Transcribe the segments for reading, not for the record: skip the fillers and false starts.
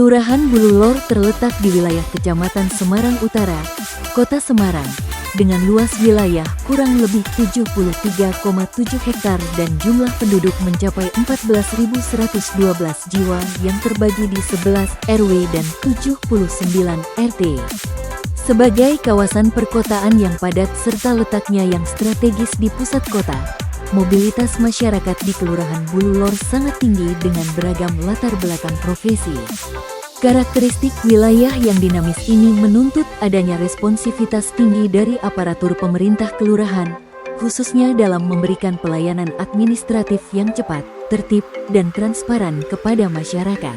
Kelurahan Bululor terletak di wilayah Kecamatan Semarang Utara, Kota Semarang, dengan luas wilayah kurang lebih 73,7 hektar dan jumlah penduduk mencapai 14.112 jiwa yang terbagi di 11 RW dan 79 RT. Sebagai kawasan perkotaan yang padat serta letaknya yang strategis di pusat kota, mobilitas masyarakat di Kelurahan Bululor sangat tinggi dengan beragam latar belakang profesi. Karakteristik wilayah yang dinamis ini menuntut adanya responsivitas tinggi dari aparatur pemerintah kelurahan, khususnya dalam memberikan pelayanan administratif yang cepat, tertib, dan transparan kepada masyarakat.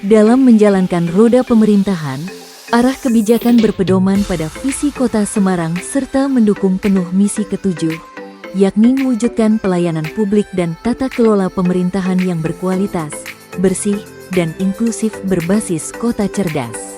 Dalam menjalankan roda pemerintahan, arah kebijakan berpedoman pada visi Kota Semarang serta mendukung penuh misi ketujuh, yakni mewujudkan pelayanan publik dan tata kelola pemerintahan yang berkualitas, bersih, dan inklusif berbasis kota cerdas.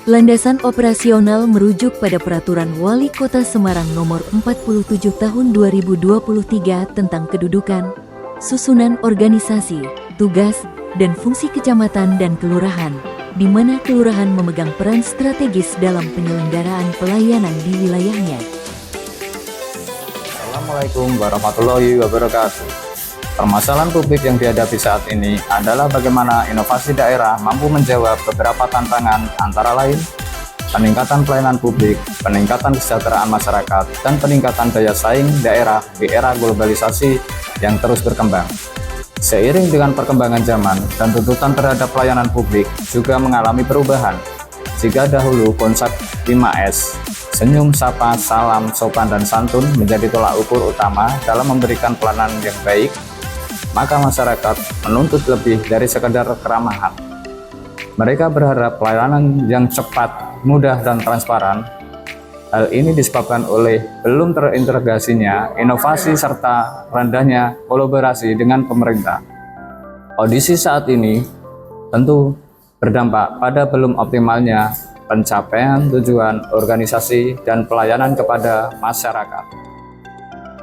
Landasan operasional merujuk pada Peraturan Wali Kota Semarang Nomor 47 Tahun 2023 tentang kedudukan, susunan organisasi, tugas, dan fungsi kecamatan dan kelurahan, di mana kelurahan memegang peran strategis dalam penyelenggaraan pelayanan di wilayahnya. Assalamualaikum warahmatullahi wabarakatuh. Permasalahan publik yang dihadapi saat ini adalah bagaimana inovasi daerah mampu menjawab beberapa tantangan antara lain peningkatan pelayanan publik, peningkatan kesejahteraan masyarakat, dan peningkatan daya saing daerah di era globalisasi yang terus berkembang. Seiring dengan perkembangan zaman dan tuntutan terhadap pelayanan publik juga mengalami perubahan. Jika dahulu konsep 5S, senyum, sapa, salam, sopan, dan santun menjadi tolak ukur utama dalam memberikan pelayanan yang baik, maka masyarakat menuntut lebih dari sekedar keramahan. Mereka berharap pelayanan yang cepat, mudah, dan transparan. Hal ini disebabkan oleh belum terintegrasinya inovasi serta rendahnya kolaborasi dengan pemerintah. Kondisi saat ini tentu berdampak pada belum optimalnya pencapaian tujuan organisasi dan pelayanan kepada masyarakat.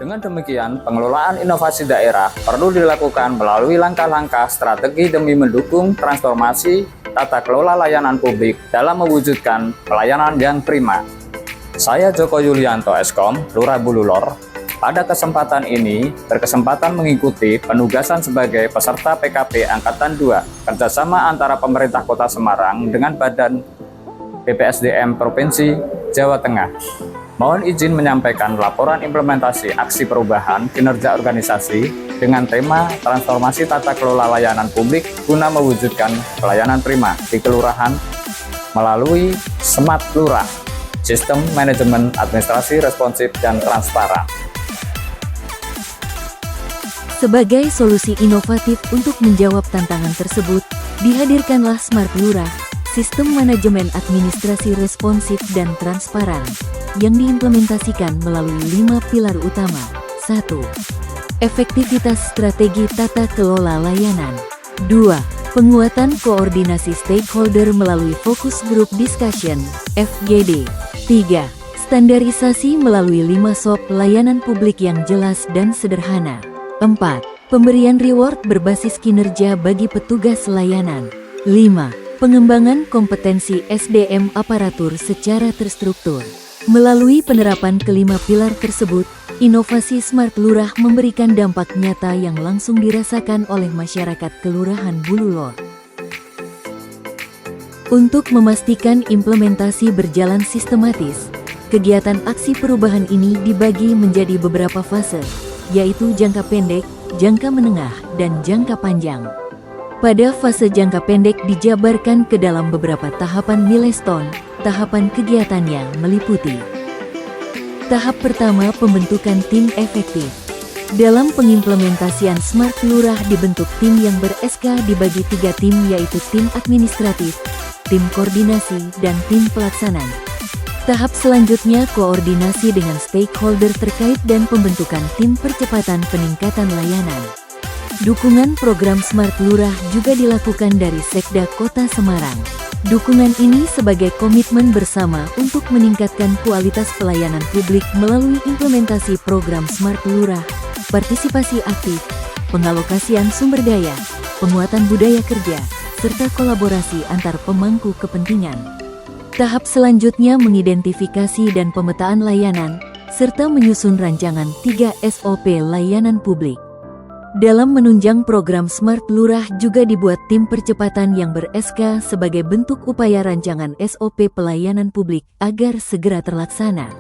Dengan demikian, pengelolaan inovasi daerah perlu dilakukan melalui langkah-langkah strategi demi mendukung transformasi tata kelola layanan publik dalam mewujudkan pelayanan yang prima. Saya Joko Yulianto Eskom, Lurah Bululor, pada kesempatan ini berkesempatan mengikuti penugasan sebagai peserta PKP Angkatan 2 kerjasama antara pemerintah Kota Semarang dengan Badan BPSDM Provinsi Jawa Tengah. Mohon izin menyampaikan laporan implementasi aksi perubahan kinerja organisasi dengan tema transformasi tata kelola layanan publik guna mewujudkan pelayanan prima di kelurahan melalui Smart Lurah, sistem manajemen administrasi responsif dan transparan. Sebagai solusi inovatif untuk menjawab tantangan tersebut, dihadirkanlah Smart Lurah, sistem manajemen administrasi responsif dan transparan, yang diimplementasikan melalui 5 pilar utama. 1. Efektivitas strategi tata kelola layanan. 2. Penguatan koordinasi stakeholder melalui Focus Group Discussion, FGD. 3. Standarisasi melalui 5 SOP layanan publik yang jelas dan sederhana. 4. Pemberian reward berbasis kinerja bagi petugas layanan. 5. Pengembangan kompetensi SDM aparatur secara terstruktur. Melalui penerapan kelima pilar tersebut, inovasi Smart Lurah memberikan dampak nyata yang langsung dirasakan oleh masyarakat Kelurahan Bululor. Untuk memastikan implementasi berjalan sistematis, kegiatan aksi perubahan ini dibagi menjadi beberapa fase, yaitu jangka pendek, jangka menengah, dan jangka panjang. Pada fase jangka pendek dijabarkan ke dalam beberapa tahapan milestone. Tahapan kegiatannya meliputi: tahap pertama, pembentukan tim efektif. Dalam pengimplementasian Smart Lurah dibentuk tim yang ber-SK dibagi 3 tim, yaitu tim administratif, tim koordinasi, dan tim pelaksana. Tahap selanjutnya koordinasi dengan stakeholder terkait dan pembentukan tim percepatan peningkatan layanan. Dukungan program Smart Lurah juga dilakukan dari Sekda Kota Semarang. Dukungan ini sebagai komitmen bersama untuk meningkatkan kualitas pelayanan publik melalui implementasi program Smart Lurah, partisipasi aktif, pengalokasian sumber daya, penguatan budaya kerja, serta kolaborasi antar pemangku kepentingan. Tahap selanjutnya mengidentifikasi dan pemetaan layanan, serta menyusun rancangan 3 SOP layanan publik. Dalam menunjang program Smart Lurah juga dibuat tim percepatan yang ber-SK sebagai bentuk upaya rancangan SOP pelayanan publik agar segera terlaksana.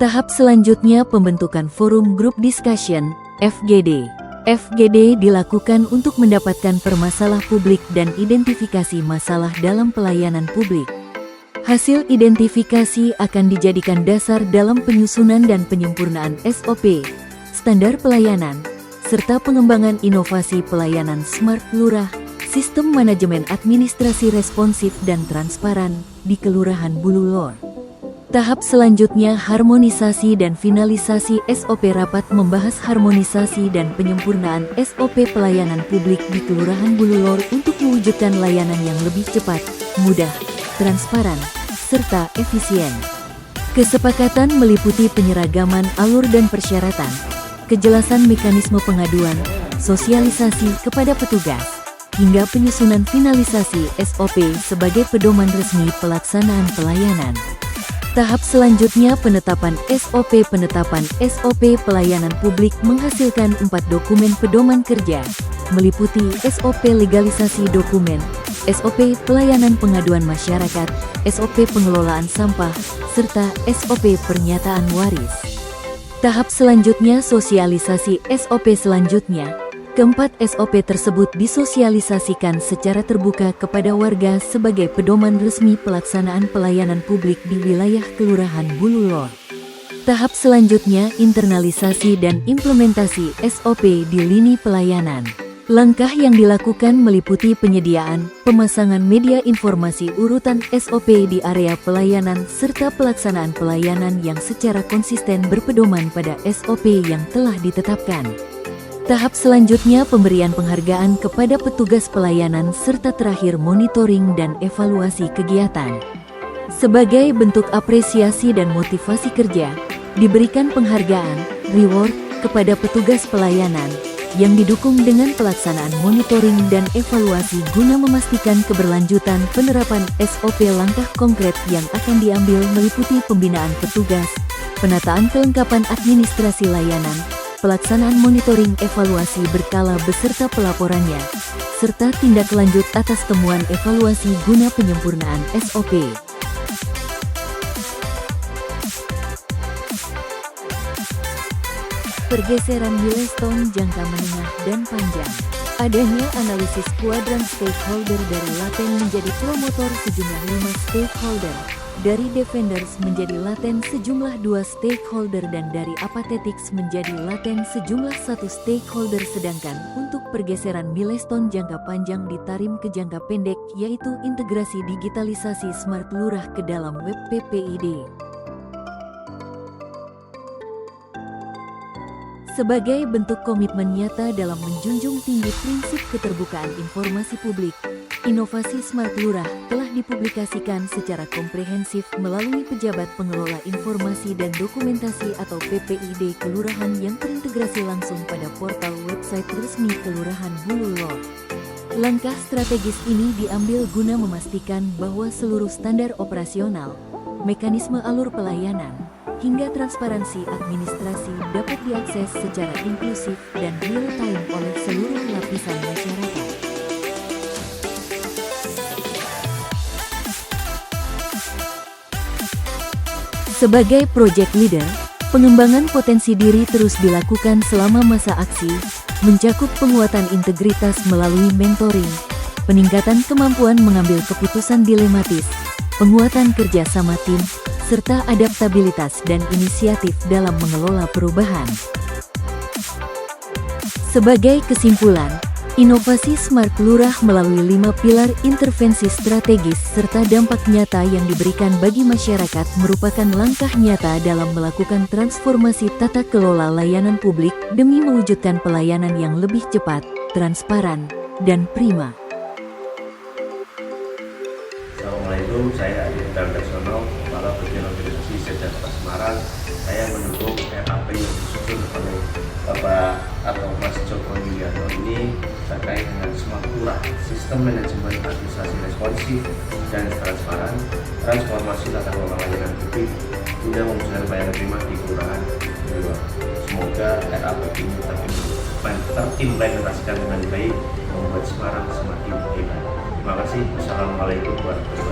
Tahap selanjutnya pembentukan Forum Group Discussion, FGD. FGD dilakukan untuk mendapatkan permasalah publik dan identifikasi masalah dalam pelayanan publik. Hasil identifikasi akan dijadikan dasar dalam penyusunan dan penyempurnaan SOP, standar pelayanan, serta pengembangan inovasi pelayanan Smart Lurah, sistem manajemen administrasi responsif dan transparan di Kelurahan Bululor. Tahap selanjutnya harmonisasi dan finalisasi SOP. Rapat membahas harmonisasi dan penyempurnaan SOP pelayanan publik di Kelurahan Bululor untuk mewujudkan layanan yang lebih cepat, mudah, transparan, serta efisien. Kesepakatan meliputi penyeragaman alur dan persyaratan, kejelasan mekanisme pengaduan, sosialisasi kepada petugas, hingga penyusunan finalisasi SOP sebagai pedoman resmi pelaksanaan pelayanan. Tahap selanjutnya penetapan SOP. Penetapan SOP pelayanan publik menghasilkan 4 dokumen pedoman kerja, meliputi SOP legalisasi dokumen, SOP pelayanan pengaduan masyarakat, SOP pengelolaan sampah, serta SOP pernyataan waris. Tahap selanjutnya sosialisasi SOP selanjutnya. Keempat SOP tersebut disosialisasikan secara terbuka kepada warga sebagai pedoman resmi pelaksanaan pelayanan publik di wilayah Kelurahan Bululor. Tahap selanjutnya internalisasi dan implementasi SOP di lini pelayanan. Langkah yang dilakukan meliputi penyediaan, pemasangan media informasi urutan SOP di area pelayanan serta pelaksanaan pelayanan yang secara konsisten berpedoman pada SOP yang telah ditetapkan. Tahap selanjutnya pemberian penghargaan kepada petugas pelayanan serta terakhir monitoring dan evaluasi kegiatan. Sebagai bentuk apresiasi dan motivasi kerja, diberikan penghargaan, reward, kepada petugas pelayanan yang didukung dengan pelaksanaan monitoring dan evaluasi guna memastikan keberlanjutan penerapan SOP. Langkah konkret yang akan diambil meliputi pembinaan petugas, penataan kelengkapan administrasi layanan, pelaksanaan monitoring evaluasi berkala beserta pelaporannya, serta tindak lanjut atas temuan evaluasi guna penyempurnaan SOP. Pergeseran milestone jangka menengah dan panjang. Adanya analisis kuadran stakeholder dari Laten menjadi promotor sejumlah 5 stakeholder, dari Defenders menjadi Laten sejumlah 2 stakeholder dan dari Apathetics menjadi Laten sejumlah 1 stakeholder. Sedangkan untuk pergeseran milestone jangka panjang ditarim ke jangka pendek, yaitu integrasi digitalisasi Smart Lurah ke dalam web PPID. Sebagai bentuk komitmen nyata dalam menjunjung tinggi prinsip keterbukaan informasi publik, inovasi Smart Lurah telah dipublikasikan secara komprehensif melalui Pejabat Pengelola Informasi dan Dokumentasi atau PPID Kelurahan yang terintegrasi langsung pada portal website resmi Kelurahan Bululor. Langkah strategis ini diambil guna memastikan bahwa seluruh standar operasional, mekanisme alur pelayanan, hingga transparansi administrasi dapat diakses secara inklusif dan real-time oleh seluruh lapisan masyarakat. Sebagai project leader, pengembangan potensi diri terus dilakukan selama masa aksi, mencakup penguatan integritas melalui mentoring, peningkatan kemampuan mengambil keputusan dilematis, penguatan kerjasama tim, serta adaptabilitas dan inisiatif dalam mengelola perubahan. Sebagai kesimpulan, inovasi Smart Lurah melalui 5 pilar intervensi strategis serta dampak nyata yang diberikan bagi masyarakat merupakan langkah nyata dalam melakukan transformasi tata kelola layanan publik demi mewujudkan pelayanan yang lebih cepat, transparan, dan prima. Assalamualaikum, saya Adi Darsono, Kepala Bagian Organisasi Sejahtera Semarang. Saya mendukung RAP yang disusun oleh Bapak atau Mas Joko Yulianto ini terkait dengan Semakura, sistem manajemen administrasi responsif dan transparan, transformasi tata kelola layanan publik guna mewujudkan pelayanan prima di kelurahan Dewa. Semoga RAP ini terimplementasikan dengan baik, membuat Semarang semakin hebat. Terima kasih. Wassalamualaikum warahmatullahi wabarakatuh.